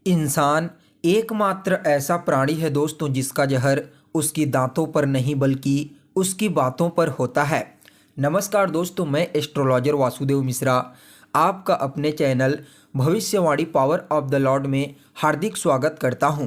इंसान एकमात्र ऐसा प्राणी है दोस्तों जिसका जहर उसकी दांतों पर नहीं बल्कि उसकी बातों पर होता है। नमस्कार दोस्तों, मैं एस्ट्रोलॉजर वासुदेव मिश्रा आपका अपने चैनल भविष्यवाणी पावर ऑफ द लॉर्ड में हार्दिक स्वागत करता हूं।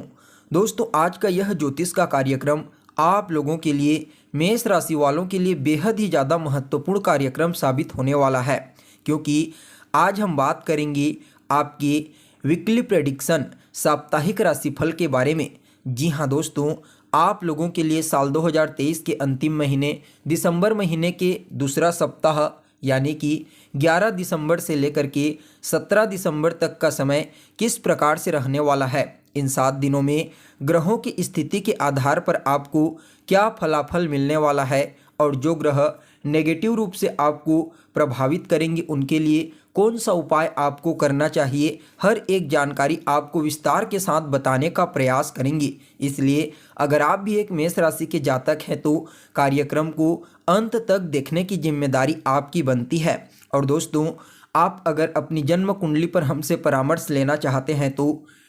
दोस्तों, आज का यह ज्योतिष का कार्यक्रम आप लोगों के लिए, मेष राशि वालों के लिए बेहद ही ज़्यादा महत्वपूर्ण कार्यक्रम साबित होने वाला है, क्योंकि आज हम बात करेंगे आपकी वीकली प्रेडिक्शन साप्ताहिक राशिफल के बारे में। जी हाँ दोस्तों, आप लोगों के लिए साल 2023 के अंतिम महीने दिसंबर महीने के दूसरा सप्ताह यानी कि 11 दिसंबर से लेकर के 17 दिसंबर तक का समय किस प्रकार से रहने वाला है। इन 7 दिनों में ग्रहों की स्थिति के आधार पर आपको क्या फलाफल मिलने वाला है और जो ग्रह नेगेटिव रूप से आपको प्रभावित करेंगे उनके लिए कौन सा उपाय आपको करना चाहिए, हर एक जानकारी आपको विस्तार के साथ बताने का प्रयास करेंगे। इसलिए अगर आप भी एक मेष राशि के जातक हैं तो कार्यक्रम को अंत तक देखने की जिम्मेदारी आपकी बनती है। और दोस्तों, आप अगर अपनी जन्म कुंडली पर हमसे परामर्श लेना चाहते हैं तो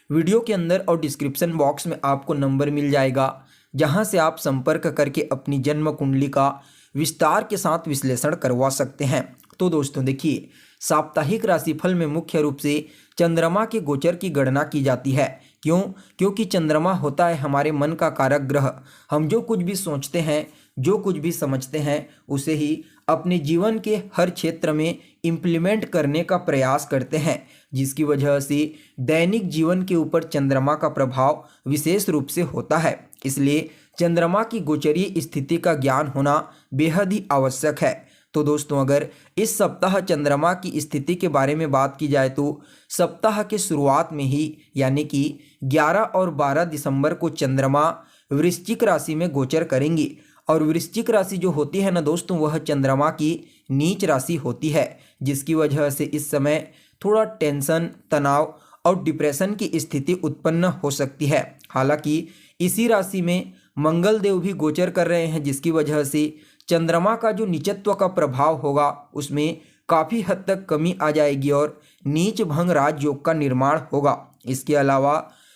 वीडियो के अंदर और डिस्क्रिप्शन बॉक्स में आपको नंबर मिल जाएगा, जहां से आप संपर्क करके अपनी जन्म कुंडली का विस्तार के साथ विश्लेषण करवा सकते हैं। तो दोस्तों देखिए, साप्ताहिक राशिफल में मुख्य रूप से चंद्रमा के गोचर की गणना की जाती है। क्योंकि चंद्रमा होता है हमारे मन का कारक ग्रह। हम जो कुछ भी सोचते हैं, जो कुछ भी समझते हैं, उसे ही अपने जीवन के हर क्षेत्र में इम्प्लीमेंट करने का प्रयास करते हैं, जिसकी वजह से दैनिक जीवन के ऊपर चंद्रमा का प्रभाव विशेष रूप से होता है। इसलिए चंद्रमा की गोचरीय स्थिति का ज्ञान होना बेहद ही आवश्यक है। तो दोस्तों, अगर इस सप्ताह चंद्रमा की स्थिति के बारे में बात की जाए तो सप्ताह के शुरुआत में ही यानी कि 11 और 12 दिसंबर को चंद्रमा वृश्चिक राशि में गोचर करेंगे। और वृश्चिक राशि जो होती है ना दोस्तों, वह चंद्रमा की नीच राशि होती है, जिसकी वजह से इस समय थोड़ा टेंशन, तनाव और डिप्रेशन की स्थिति उत्पन्न हो सकती है। हालांकि इसी राशि में मंगल देव भी गोचर कर रहे हैं, जिसकी वजह से चंद्रमा का जो नीचत्व का प्रभाव होगा उसमें काफ़ी हद तक कमी आ जाएगी और नीच भंग राजयोग का निर्माण होगा। इसके अलावा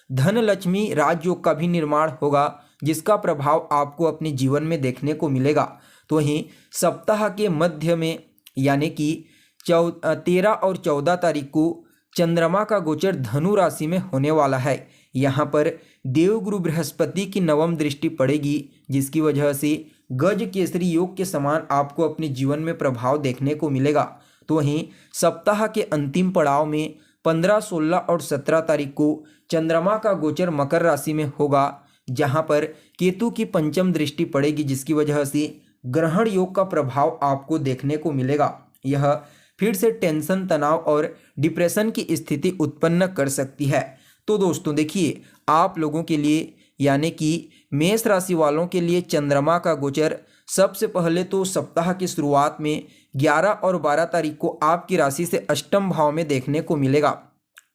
धन लक्ष्मी राजयोग का भी निर्माण होगा, जिसका प्रभाव आपको अपने जीवन में देखने को मिलेगा। तो वहीं सप्ताह के मध्य में यानी कि 13 और 14 तारीख को चंद्रमा का गोचर धनु राशि में होने वाला है। यहाँ पर देवगुरु बृहस्पति की नवम दृष्टि पड़ेगी, जिसकी वजह से गज केसरी योग के समान आपको अपने जीवन में प्रभाव देखने को मिलेगा। तो वहीं सप्ताह के अंतिम पड़ाव में 15, 16 और 17 तारीख को चंद्रमा का गोचर मकर राशि में होगा, जहां पर केतु की पंचम दृष्टि पड़ेगी, जिसकी वजह से ग्रहण योग का प्रभाव आपको देखने को मिलेगा। यह फिर से टेंशन, तनाव और डिप्रेशन की स्थिति उत्पन्न कर सकती है। तो दोस्तों देखिए, आप लोगों के लिए यानी कि मेष राशि वालों के लिए चंद्रमा का गोचर सबसे पहले तो सप्ताह की शुरुआत में 11 और 12 तारीख को आपकी राशि से अष्टम भाव में देखने को मिलेगा,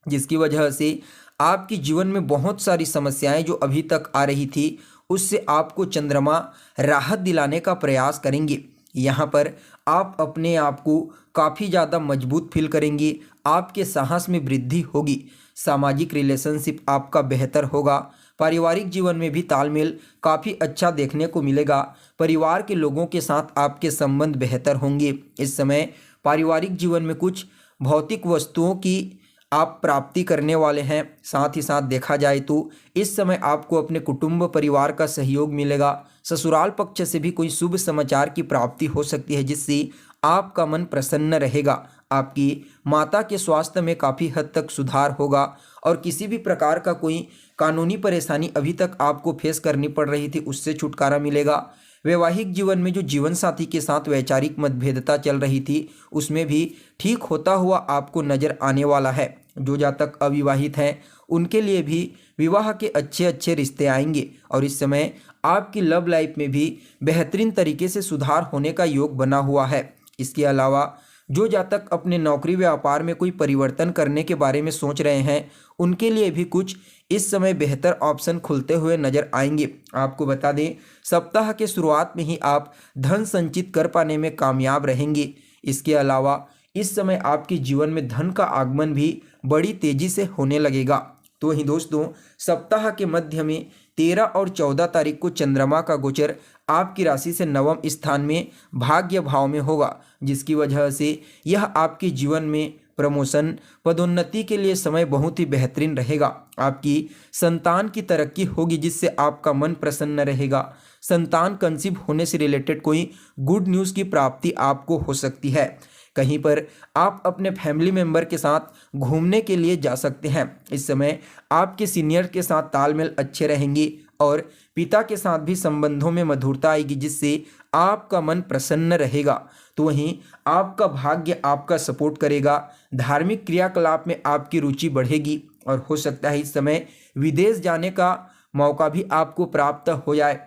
जिसकी वजह से आपके जीवन में बहुत सारी समस्याएं जो अभी तक आ रही थी उससे आपको चंद्रमा राहत दिलाने का प्रयास करेंगे। यहाँ पर आप अपने आप को काफ़ी ज़्यादा मजबूत फील करेंगे, आपके साहस में वृद्धि होगी, सामाजिक रिलेशनशिप आपका बेहतर होगा, पारिवारिक जीवन में भी तालमेल काफ़ी अच्छा देखने को मिलेगा, परिवार के लोगों के साथ आपके संबंध बेहतर होंगे। इस समय पारिवारिक जीवन में कुछ भौतिक वस्तुओं की आप प्राप्ति करने वाले हैं। साथ ही साथ देखा जाए तो इस समय आपको अपने कुटुंब परिवार का सहयोग मिलेगा। ससुराल पक्ष से भी कोई शुभ समाचार की प्राप्ति हो सकती है, जिससे आपका मन प्रसन्न रहेगा। आपकी माता के स्वास्थ्य में काफ़ी हद तक सुधार होगा और किसी भी प्रकार का कोई कानूनी परेशानी अभी तक आपको फेस करनी पड़ रही थी उससे छुटकारा मिलेगा। वैवाहिक जीवन में जो जीवन साथी के साथ वैचारिक मतभेदता चल रही थी उसमें भी ठीक होता हुआ आपको नज़र आने वाला है। जो जातक अविवाहित हैं उनके लिए भी विवाह के अच्छे अच्छे रिश्ते आएंगे और इस समय आपकी लव लाइफ में भी बेहतरीन तरीके से सुधार होने का योग बना हुआ है। इसके अलावा जो जातक अपने नौकरी व्यापार में कोई परिवर्तन करने के बारे में सोच रहे हैं उनके लिए भी कुछ इस समय बेहतर ऑप्शन खुलते हुए नजर आएंगे। आपको बता दें, सप्ताह के शुरुआत में ही आप धन संचित कर पाने में कामयाब रहेंगे। इसके अलावा इस समय आपके जीवन में धन का आगमन भी बड़ी तेजी से होने लगेगा। तो वहीं दोस्तों सप्ताह के मध्य में 13 और 14 तारीख को चंद्रमा का गोचर आपकी राशि से नवम स्थान में भाग्य भाव में होगा, जिसकी वजह से यह आपके जीवन में प्रमोशन पदोन्नति के लिए समय बहुत ही बेहतरीन रहेगा। आपकी संतान की तरक्की होगी जिससे आपका मन प्रसन्न रहेगा। संतान कंसीव होने से रिलेटेड कोई गुड न्यूज़ की प्राप्ति आपको हो सकती है। कहीं पर आप अपने फैमिली मेंबर के साथ घूमने के लिए जा सकते हैं। इस समय आपके सीनियर के साथ तालमेल अच्छे रहेंगे और पिता के साथ भी संबंधों में मधुरता आएगी जिससे आपका मन प्रसन्न रहेगा। तो वहीं आपका भाग्य आपका सपोर्ट करेगा। धार्मिक क्रियाकलाप में आपकी रुचि बढ़ेगी और हो सकता है इस समय विदेश जाने का मौका भी आपको प्राप्त हो जाए।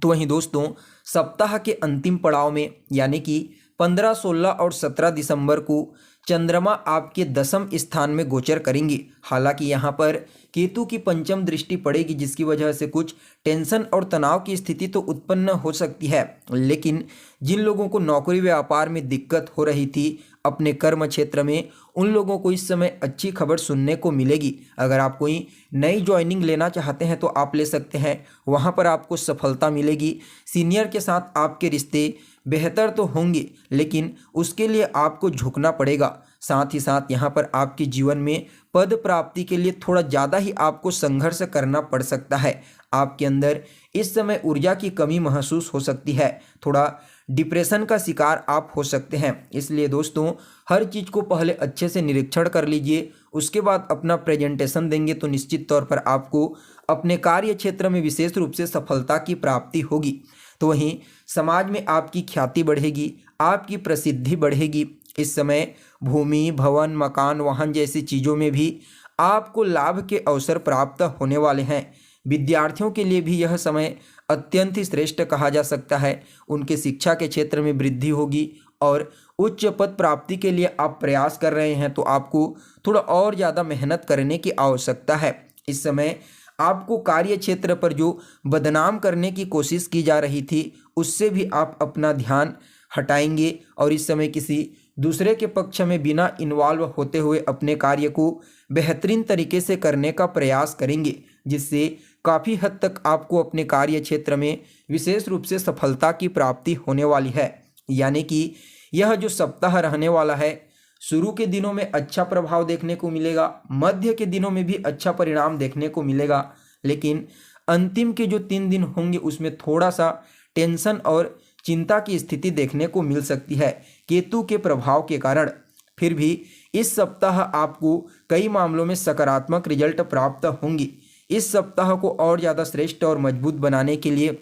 तो वहीं दोस्तों सप्ताह के अंतिम पड़ाव में यानी कि 15, 16 और 17 दिसंबर को चंद्रमा आपके 10वें स्थान में गोचर करेंगे। हालांकि यहाँ पर केतु की पंचम दृष्टि पड़ेगी जिसकी वजह से कुछ टेंशन और तनाव की स्थिति तो उत्पन्न हो सकती है, लेकिन जिन लोगों को नौकरी व्यापार में दिक्कत हो रही थी अपने कर्म क्षेत्र में, उन लोगों को इस समय अच्छी खबर सुनने को मिलेगी। अगर आप कोई नई ज्वाइनिंग लेना चाहते हैं तो आप ले सकते हैं, वहाँ पर आपको सफलता मिलेगी। सीनियर के साथ आपके रिश्ते बेहतर तो होंगे लेकिन उसके लिए आपको झुकना पड़ेगा। साथ ही साथ यहाँ पर आपके जीवन में पद प्राप्ति के लिए थोड़ा ज़्यादा ही आपको संघर्ष करना पड़ सकता है। आपके अंदर इस समय ऊर्जा की कमी महसूस हो सकती है, थोड़ा डिप्रेशन का शिकार आप हो सकते हैं। इसलिए दोस्तों हर चीज़ को पहले अच्छे से निरीक्षण कर लीजिए, उसके बाद अपना प्रेजेंटेशन देंगे तो निश्चित तौर पर आपको अपने कार्य क्षेत्र में विशेष रूप से सफलता की प्राप्ति होगी। तो वहीं समाज में आपकी ख्याति बढ़ेगी, आपकी प्रसिद्धि बढ़ेगी। इस समय भूमि, भवन, मकान, वाहन जैसी चीज़ों में भी आपको लाभ के अवसर प्राप्त होने वाले हैं। विद्यार्थियों के लिए भी यह समय अत्यंत ही श्रेष्ठ कहा जा सकता है। उनके शिक्षा के क्षेत्र में वृद्धि होगी और उच्च पद प्राप्ति के लिए आप प्रयास कर रहे हैं तो आपको थोड़ा और ज़्यादा मेहनत करने की आवश्यकता है। इस समय आपको कार्य क्षेत्र पर जो बदनाम करने की कोशिश की जा रही थी उससे भी आप अपना ध्यान हटाएंगे और इस समय किसी दूसरे के पक्ष में बिना इन्वॉल्व होते हुए अपने कार्य को बेहतरीन तरीके से करने का प्रयास करेंगे, जिससे काफ़ी हद तक आपको अपने कार्य क्षेत्र में विशेष रूप से सफलता की प्राप्ति होने वाली है। यानी कि यह जो सप्ताह रहने वाला है, शुरू के दिनों में अच्छा प्रभाव देखने को मिलेगा, मध्य के दिनों में भी अच्छा परिणाम देखने को मिलेगा, लेकिन अंतिम के जो 3 दिन होंगे उसमें थोड़ा सा टेंशन और चिंता की स्थिति देखने को मिल सकती है केतु के प्रभाव के कारण। फिर भी इस सप्ताह आपको कई मामलों में सकारात्मक रिजल्ट प्राप्त होंगी। इस सप्ताह को और ज़्यादा श्रेष्ठ और मजबूत बनाने के लिए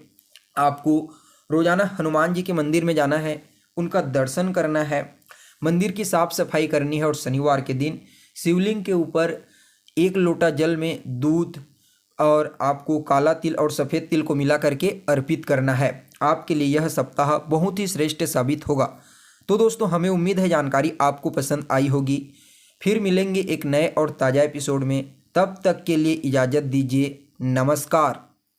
आपको रोजाना हनुमान जी के मंदिर में जाना है, उनका दर्शन करना है, मंदिर की साफ सफाई करनी है और शनिवार के दिन शिवलिंग के ऊपर 1 लोटा जल में दूध और आपको काला तिल और सफ़ेद तिल को मिला करके अर्पित करना है। आपके लिए यह सप्ताह बहुत ही श्रेष्ठ साबित होगा। तो दोस्तों हमें उम्मीद है जानकारी आपको पसंद आई होगी। फिर मिलेंगे एक नए और ताज़ा एपिसोड में, तब तक के लिए इजाज़त दीजिए। नमस्कार।